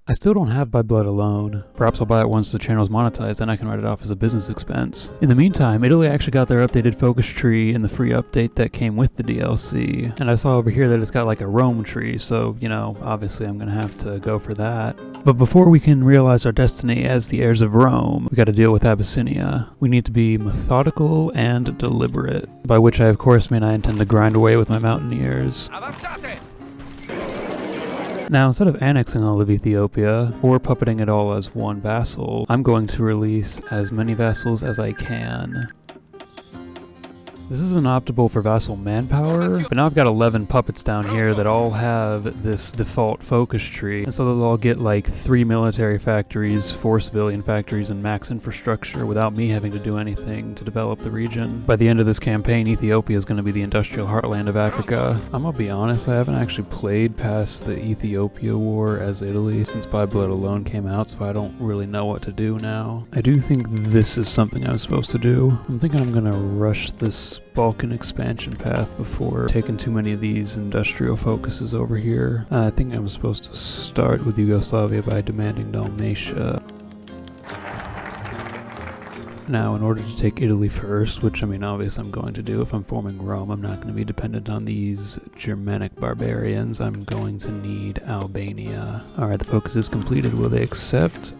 I still don't have By Blood Alone. Perhaps I'll buy it once the channel's monetized, then I can write it off as a business expense. In the meantime, Italy actually got their updated focus tree in the free update that came with the DLC. And I saw over here that it's got like a Rome tree, so, you know, obviously I'm gonna have to go for that. But before we can realize our destiny as the heirs of Rome, we gotta deal with Abyssinia. We need to be methodical and deliberate. By which I of course mean I intend to grind away with my mountaineers. Now, instead of annexing all of Ethiopia, or puppeting it all as one vassal, I'm going to release as many vassals as I can. This isn't optimal for vassal manpower, but now I've got 11 puppets down here that all have this default focus tree, and so they'll all get like 3 military factories, 4 civilian factories, and max infrastructure without me having to do anything to develop the region. By the end of this campaign, Ethiopia is going to be the industrial heartland of Africa. I'm gonna be honest, I haven't actually played past the Ethiopia War as Italy since By Blood Alone came out, so I don't really know what to do now. I do think this is something I'm supposed to do. I'm thinking I'm gonna rush this Balkan expansion path before taking too many of these industrial focuses over here. I think I'm supposed to start with Yugoslavia by demanding Dalmatia. Now, in order to take Italy first, which I mean obviously I'm going to do if I'm forming Rome, I'm not going to be dependent on these Germanic barbarians. I'm going to need Albania. Alright, the focus is completed. Will they accept?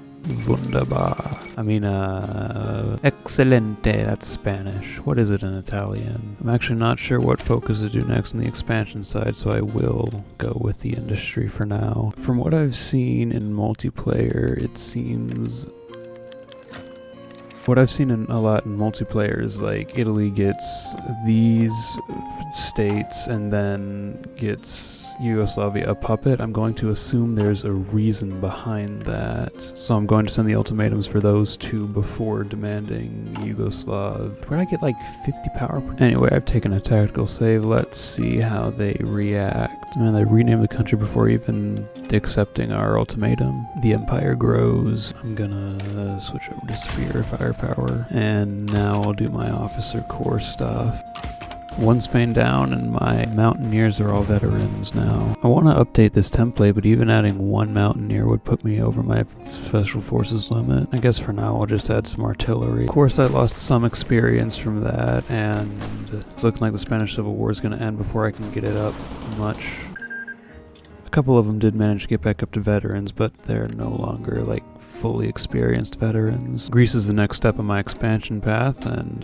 Wunderbar. I mean, excelente, that's Spanish. What is it in Italian? I'm actually not sure what focus to do next on the expansion side, so I will go with the industry for now. From what I've seen in multiplayer, it seems... What I've seen a lot in multiplayer is like Italy gets these states and then gets Yugoslavia a puppet. I'm going to assume there's a reason behind that. So I'm going to send the ultimatums for those two before demanding Yugoslav. Where'd I get like 50 power? Anyway, I've taken a tactical save. Let's see how they react. Man, they renamed the country before even accepting our ultimatum. The empire grows. I'm gonna switch over to spear firepower. And now I'll do my officer corps stuff. One Spain down, and my mountaineers are all veterans now. I want to update this template, but even adding one mountaineer would put me over my special forces limit. I guess for now I'll just add some artillery. Of course I lost some experience from that, and it's looking like the Spanish Civil War is going to end before I can get it up much. A couple of them did manage to get back up to veterans, but they're no longer like fully experienced veterans. Greece is the next step on my expansion path, and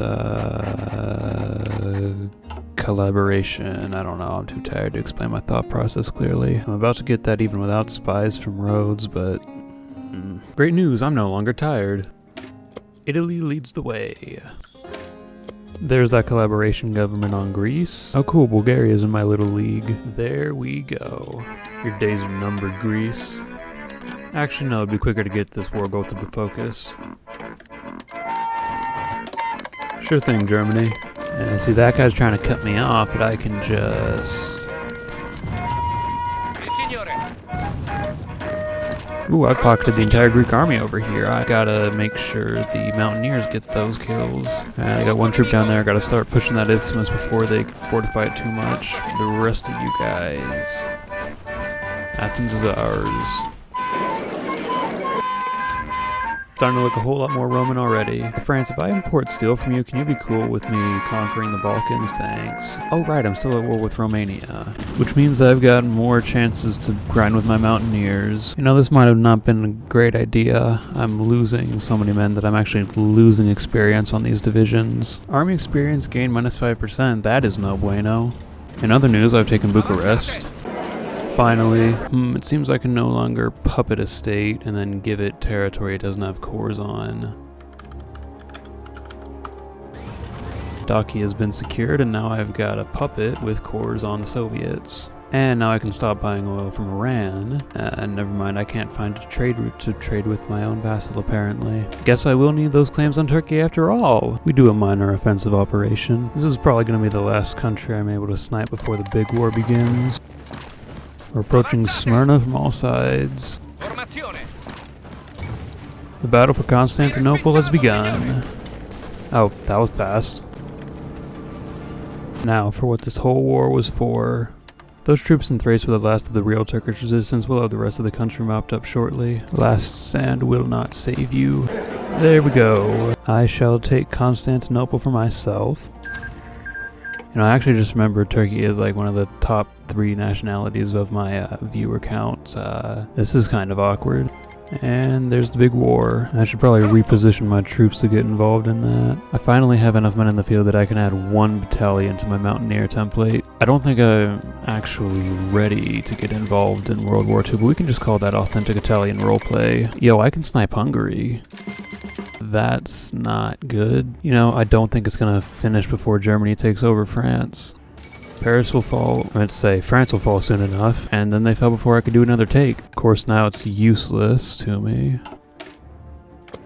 collaboration. I don't know, I'm too tired to explain my thought process clearly. I'm about to get that even without spies from Rhodes, but great news, I'm no longer tired. Italy leads the way. There's that collaboration government on Greece. Oh cool, Bulgaria's in my little league. There we go. Your days are numbered, Greece. Actually, no, it'd be quicker to get this war go through the focus. Sure thing, Germany. And see, that guy's trying to cut me off, but I can just... Ooh, I've pocketed the entire Greek army over here. I gotta make sure the mountaineers get those kills. I got one troop down there. I gotta start pushing that isthmus before they fortify it too much. The rest of you guys. Athens is ours. Starting to look a whole lot more Roman already. France, if I import steel from you, can you be cool with me conquering the Balkans? Thanks. Oh right, I'm still at war with Romania. Which means I've got more chances to grind with my mountaineers. You know, this might have not been a great idea. I'm losing so many men that I'm actually losing experience on these divisions. Army experience gained -5%. That is no bueno. In other news, I've taken Bucharest. Finally, it seems I can no longer puppet a state and then give it territory it doesn't have cores on. Daki has been secured, and now I've got a puppet with cores on the Soviets. And now I can stop buying oil from Iran. And never mind, I can't find a trade route to trade with my own vassal apparently. Guess I will need those claims on Turkey after all. We do a minor offensive operation. This is probably going to be the last country I'm able to snipe before the big war begins. We're approaching Smyrna from all sides. The battle for Constantinople has begun. Oh, that was fast. Now, for what this whole war was for. Those troops in Thrace were the last of the real Turkish resistance. We'll have the rest of the country mopped up shortly. Last stand will not save you. There we go. I shall take Constantinople for myself. You know, I actually just remembered Turkey is like one of the top 3 nationalities of my viewer count. This is kind of awkward. And there's the big war. I should probably reposition my troops to get involved in that. I finally have enough men in the field that I can add 1 battalion to my Mountaineer template. I don't think I'm actually ready to get involved in World War II, but we can just call that authentic Italian roleplay. Yo, I can snipe Hungary. That's not good. You know, I don't think it's gonna finish before Germany takes over France. Paris will fall, I meant to say France will fall soon enough, and then they fell before I could do another take. Of course, now it's useless to me.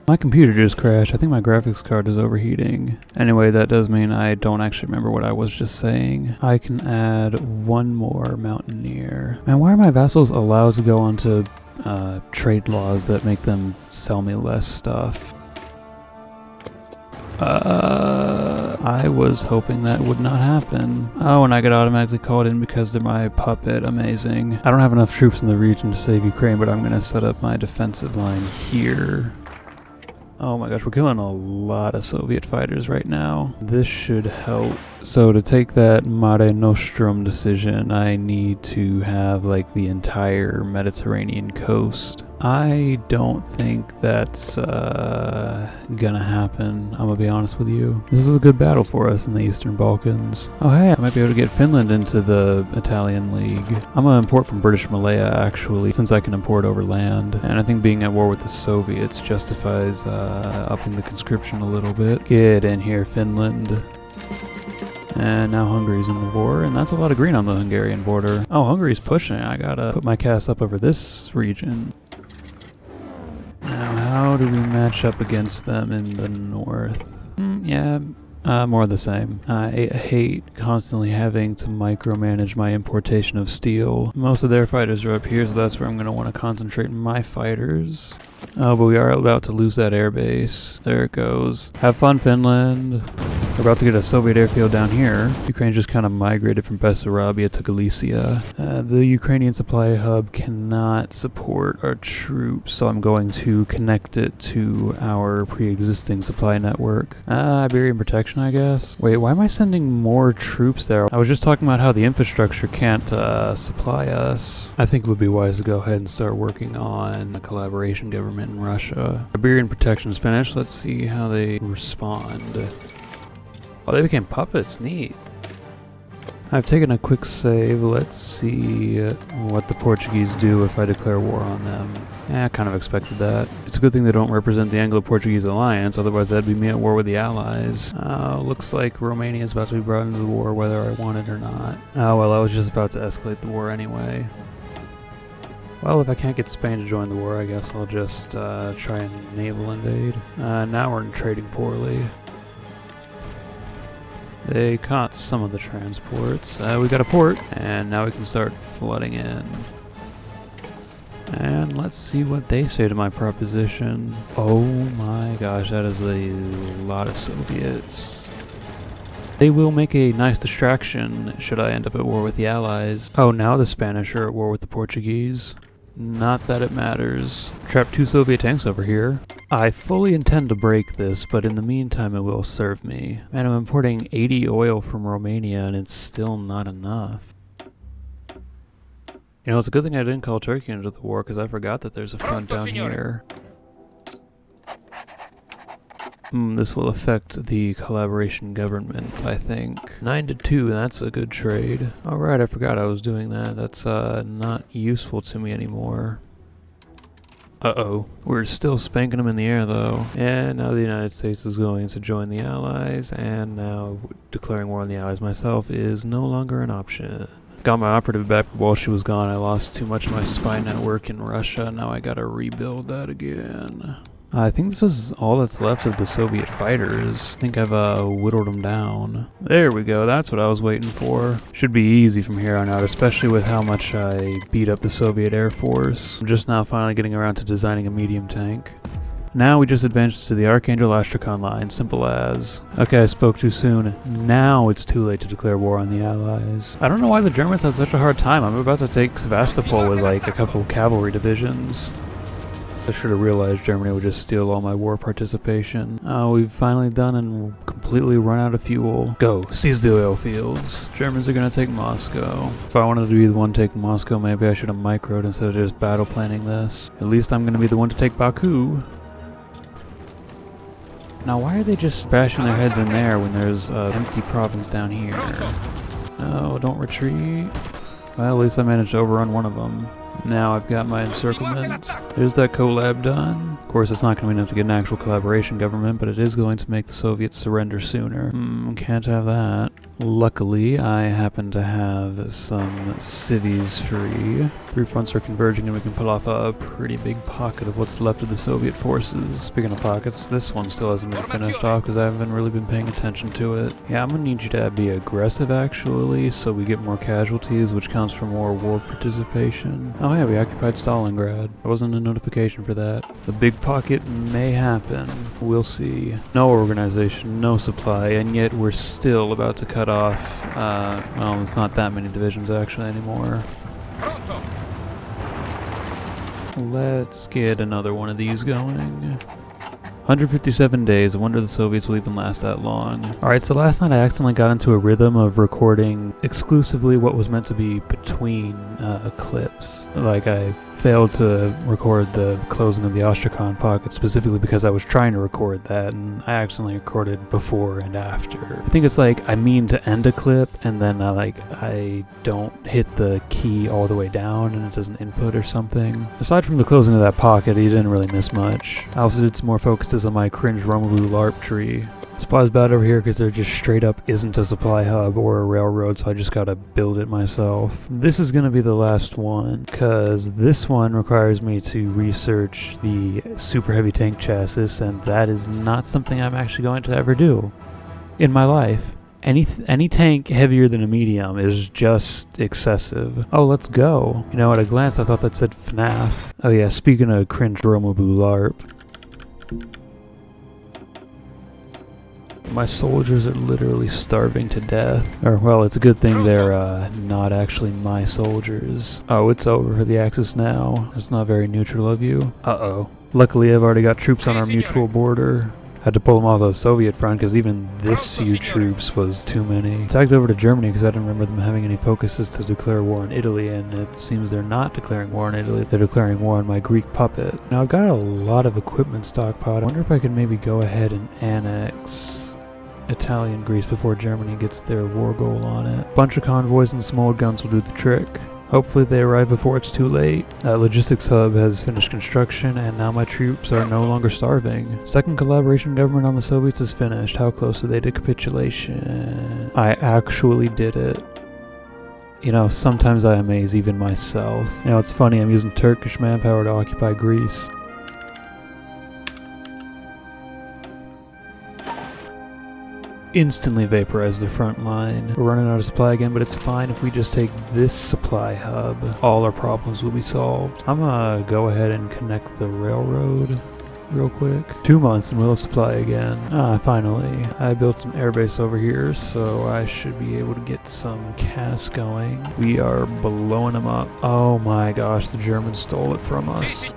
My computer just crashed. I think my graphics card is overheating. Anyway, that does mean I don't actually remember what I was just saying. I can add 1 more Mountaineer. Man, why are my vassals allowed to go onto trade laws that make them sell me less stuff? I was hoping that would not happen. Oh, and I got automatically called in because they're my puppet. Amazing. I don't have enough troops in the region to save Ukraine, but I'm gonna set up my defensive line here. Oh my gosh, we're killing a lot of Soviet fighters right now. This should help. So to take that Mare Nostrum decision, I need to have like the entire Mediterranean coast. I don't think that's gonna happen, I'm gonna be honest with you. This is a good battle for us in the Eastern Balkans. Oh hey, I might be able to get Finland into the Italian League. I'm gonna import from British Malaya actually, since I can import over land. And I think being at war with the Soviets justifies upping the conscription a little bit. Get in here, Finland. And now Hungary's in the war, and that's a lot of green on the Hungarian border. Oh, Hungary's pushing. I gotta put my cast up over this region. Now, how do we match up against them in the north? More of the same. I hate constantly having to micromanage my importation of steel. Most of their fighters are up here, so that's where I'm going to want to concentrate my fighters. Oh, but we are about to lose that airbase. There it goes. Have fun, Finland. We're about to get a Soviet airfield down here. Ukraine just kind of migrated from Bessarabia to Galicia. The Ukrainian supply hub cannot support our troops, so I'm going to connect it to our pre-existing supply network. Iberian protection, I guess. Wait, why am I sending more troops there? I was just talking about how the infrastructure can't supply us. I think it would be wise to go ahead and start working on a collaboration government in Russia. Iberian protection's finished. Let's see how they respond. Oh, they became puppets. Neat. I've taken a quick save. Let's see what the Portuguese do if I declare war on them. I kind of expected that. It's a good thing they don't represent the Anglo-Portuguese alliance, otherwise that'd be me at war with the Allies. Looks like Romania is about to be brought into the war whether I want it or not. Oh well, I was just about to escalate the war anyway. Well, if I can't get Spain to join the war, I guess I'll just try and naval invade. Now we're trading poorly. They caught some of the transports. We got a port, and now we can start flooding in. And let's see what they say to my proposition. Oh my gosh, that is a lot of Soviets. They will make a nice distraction should I end up at war with the Allies. Oh, now the Spanish are at war with the Portuguese. Not that it matters. Trapped 2 Soviet tanks over here. I fully intend to break this, but in the meantime it will serve me. Man, I'm importing 80 oil from Romania and it's still not enough. You know, it's a good thing I didn't call Turkey into the war because I forgot that there's a front down here. This will affect the collaboration government, I think. 9-2, that's a good trade. Alright, I forgot I was doing that. That's not useful to me anymore. Uh-oh. We're still spanking them in the air, though. And now the United States is going to join the Allies, and now declaring war on the Allies myself is no longer an option. Got my operative back, but while she was gone, I lost too much of my spy network in Russia. Now I gotta rebuild that again. I think this is all that's left of the Soviet fighters. I think I've whittled them down. There we go, that's what I was waiting for. Should be easy from here on out, especially with how much I beat up the Soviet Air Force. I'm just now finally getting around to designing a medium tank. Now we just advanced to the Archangel Astrakhan line, simple as. Okay, I spoke too soon. Now it's too late to declare war on the Allies. I don't know why the Germans had such a hard time. I'm about to take Sevastopol with like a couple cavalry divisions. I should have realized Germany would just steal all my war participation. We've finally done and completely run out of fuel. Go, seize the oil fields. Germans are gonna take Moscow. If I wanted to be the one taking Moscow, maybe I should have microed instead of just battle planning this. At least I'm gonna be the one to take Baku. Now why are they just bashing their heads in there when there's an empty province down here? No, don't retreat. Well, at least I managed to overrun one of them. Now I've got my encirclement. There's that collab done. Of course, it's not going to be enough to get an actual collaboration government, but it is going to make the Soviets surrender sooner. Can't have that. Luckily, I happen to have some civies free. 3 fronts are converging and we can pull off a pretty big pocket of what's left of the Soviet forces. Speaking of pockets, this one still hasn't been finished off because I haven't really been paying attention to it. Yeah, I'm going to need you to be aggressive actually, so we get more casualties, which counts for more war participation. Oh yeah, we occupied Stalingrad. There wasn't a notification for that. The big pocket may happen. We'll see. No organization, no supply, and yet we're still about to cut off, well, it's not that many divisions actually anymore. Let's get another one of these going. 157 days, I wonder the Soviets will even last that long. Alright, so last night I accidentally got into a rhythm of recording exclusively what was meant to be between clips. Like I failed to record the closing of the Astrakhan pocket specifically because I was trying to record that and I accidentally recorded before and after. I think it's like I mean to end a clip and then I don't hit the key all the way down and it doesn't input or something. Aside from the closing of that pocket, you didn't really miss much. I also did some more focuses on my cringe Romelu LARP tree. Supply's bad over here because there just straight up isn't a supply hub or a railroad, so I just gotta build it myself. This is gonna be the last one because this one requires me to research the super heavy tank chassis, and that is not something I'm actually going to ever do in my life. Any tank heavier than a medium is just excessive. Oh, let's go. You know, at a glance I thought that said FNAF. Oh yeah, speaking of cringe Romelu LARP. My soldiers are literally starving to death. Or, well, it's a good thing they're not actually my soldiers. Oh, it's over for the Axis now. That's not very neutral of you. Uh-oh. Luckily, I've already got troops on our mutual border. Had to pull them off the Soviet front because even this few troops was too many. Tagged over to Germany because I didn't remember them having any focuses to declare war on Italy, and it seems they're not declaring war on Italy. They're declaring war on my Greek puppet. Now, I've got a lot of equipment stockpiled. I wonder if I could maybe go ahead and annex Italian Greece before Germany gets their war goal on it. Bunch of convoys and some old guns will do the trick. Hopefully they arrive before it's too late. That logistics hub has finished construction and now my troops are no longer starving. Second collaboration government on the Soviets is finished. How close are they to capitulation? I actually did it. You know, sometimes I amaze even myself. You know, it's funny, I'm using Turkish manpower to occupy Greece. Instantly vaporize the front line. We're running out of supply again, but it's fine if we just take this supply hub. All our problems will be solved. I'm gonna go ahead and connect the railroad real quick. 2 months and we'll have supply again. Finally. I built an airbase over here, so I should be able to get some CAS going. We are blowing them up. Oh my gosh, the Germans stole it from us.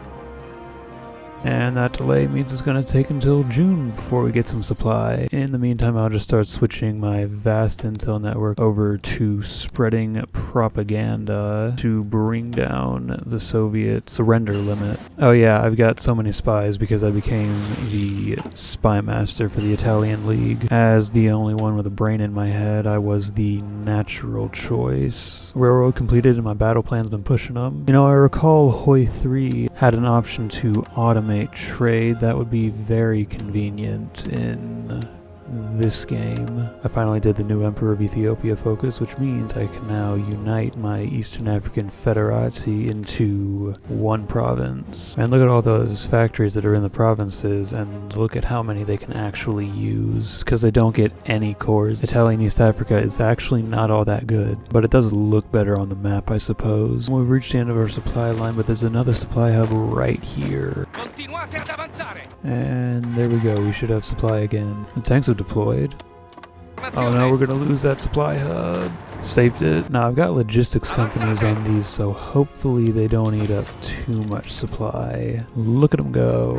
And that delay means it's going to take until June before we get some supply. In the meantime, I'll just start switching my vast intel network over to spreading propaganda to bring down the Soviet surrender limit. Oh yeah, I've got so many spies because I became the spy master for the Italian League. As the only one with a brain in my head, I was the natural choice. Railroad completed and my battle plan's been pushing them. You know, I recall HoI4 had an option to automate trade. That would be very convenient in this game, I finally did the new Emperor of Ethiopia focus, which means I can now unite my Eastern African Federati into one province. And look at all those factories that are in the provinces, and look at how many they can actually use, because they don't get any cores. Italian East Africa is actually not all that good, but it does look better on the map, I suppose. We've reached the end of our supply line, but there's another supply hub right here. And there we go, we should have supply again. The tanks have deployed. Oh no, we're gonna lose that supply hub. Saved it. Now I've got logistics companies on these, so hopefully they don't eat up too much supply. Look at them go.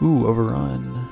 Ooh, overrun.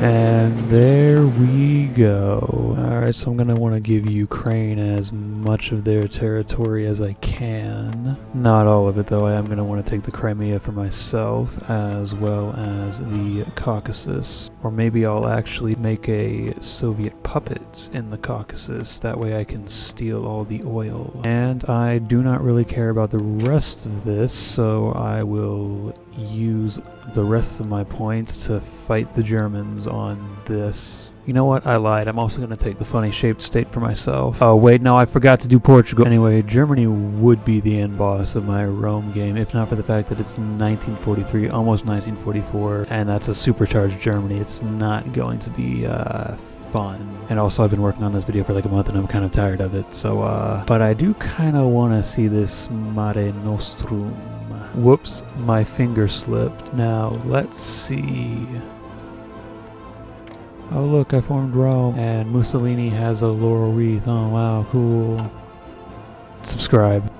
And there we go. Alright, so I'm going to want to give Ukraine as much of their territory as I can. Not all of it though, I am going to want to take the Crimea for myself, as well as the Caucasus. Or maybe I'll actually make a Soviet puppet in the Caucasus, that way I can steal all the oil. And I do not really care about the rest of this, so I will use the rest of my points to fight the Germans on this. You know what? I lied. I'm also going to take the funny shaped state for myself. Oh wait, no, I forgot to do Portugal. Anyway, Germany would be the end boss of my Rome game, if not for the fact that it's 1943, almost 1944, and that's a supercharged Germany. It's not going to be fun. And also I've been working on this video for like a month and I'm kind of tired of it, so but I do kind of want to see this Mare Nostrum. Whoops, my finger slipped. Now, let's see. Oh look, I formed Rome, and Mussolini has a laurel wreath. Oh wow, cool. Subscribe.